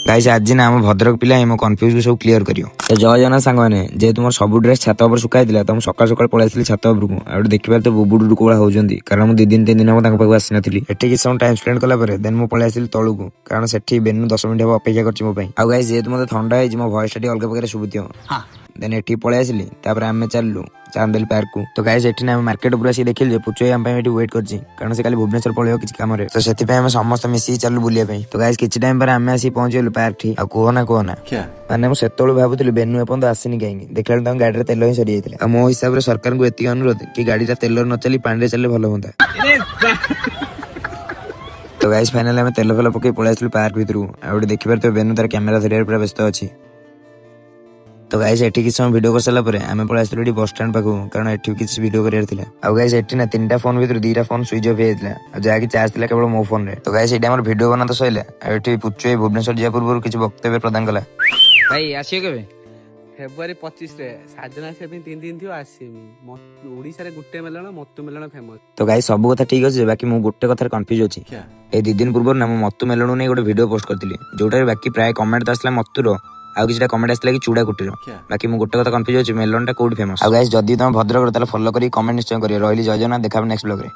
Guys आज ना आम भद्रक पिला मो कन्फ्यूज सब क्लियर करियो। तो जय जगन्नाथ सांग मैंने जेहेतु मोर सब ड्रेस छात उपर सुखाई तो सकाल सकाल पळाई छात उपरकू आ देखिबार तो बुबुडू कोला होउजंदी कारण मु 2-3 दिन हम पाखु आसी नथिली एठी कि सम टाइम स्पेंड कला परे देन मु पळाई आसिली तळुकू कारण सेठी बेनु 10 मिनिट हम अपेक्षा करछि मो पई। आ गाइस जेहेतु मते ठंडा है मो वॉइस टी अलग प्रकार सुबुतियो हां देन एठी पळाई आसिली तापर आमे चललु चांदेल पार्क को। तो गाइस एठी ना मार्केट ऊपर आसी देखिल जे पुचोई हम पे एठी वेट करछि कारण से काली भुवनेश्वर पळेयो किछ काम रे तो सेति पे हम समस्त मिसी चललु बुलिया पे। तो गाइस किछ टाइम पर आमे आसी पहुंचेलु पार्क ठी आ कोना माने मु सेतोळु भाबुतली बेनु एपन तो आसीनी काई देखला त गाडी रे तेल ही सरी जाइतले आ मो हिसाब रे सरकार को एति अनुरोध कि गाडी रा तेल न चली पानी रे चले भलो होंदा। तो गाइस फाइनली हम तेल फेल पकई पळाइसलु पार्क भितरु आ देखिबार तो बेनु तार कैमरा धरिया पूरा व्यस्त अछि। तो गाइस एठी किछ समय वीडियो कर सला परे हमें पळा आसलु बस स्टैंड पाखु कारण एठी किछ वीडियो करियर थिला। आ गाइस एठी ना 3टा फोन भितर 2टा फोन स्विच ऑफ हेतला आ जाकी चार्ज थिला केवल मो फोन रे। तो गाइस एठी हमर वीडियो बना तो सइला एठी पुच्चोई भुवनेश्वर जिया पूर्व किछ वक्तव्य प्रदान कला। भाई आसियो केबे फेब्रुआरी 25 रे साजना से 3 दिन थियो आसीमी ओडिसा रे गुट्टे मेलण मत्तु मेलण फेमस। तो गाइस सब कथा ठीक अछि बाकी मु गुट्टे कथा कंफ्यूज अछि ए 2 दिन पूर्व ना मत्तु मेलण नै गोटे वीडियो पोस्ट करथिली जोटा बाकी प्राय कमेंट आसला मत्तुरो आउ किछटा कमेंट आसला कि चूड़ा कुटीर बाकी मु गोटे कथा कंफ्यूज अछि मेलण टा कोड फेमस। आ गाइस जदी तुम भद्रक ताले फॉलो करी कमेंट निश्चय करियो। रहली जय जगन्नाथ देखा नेक्स्ट ब्लॉग रे।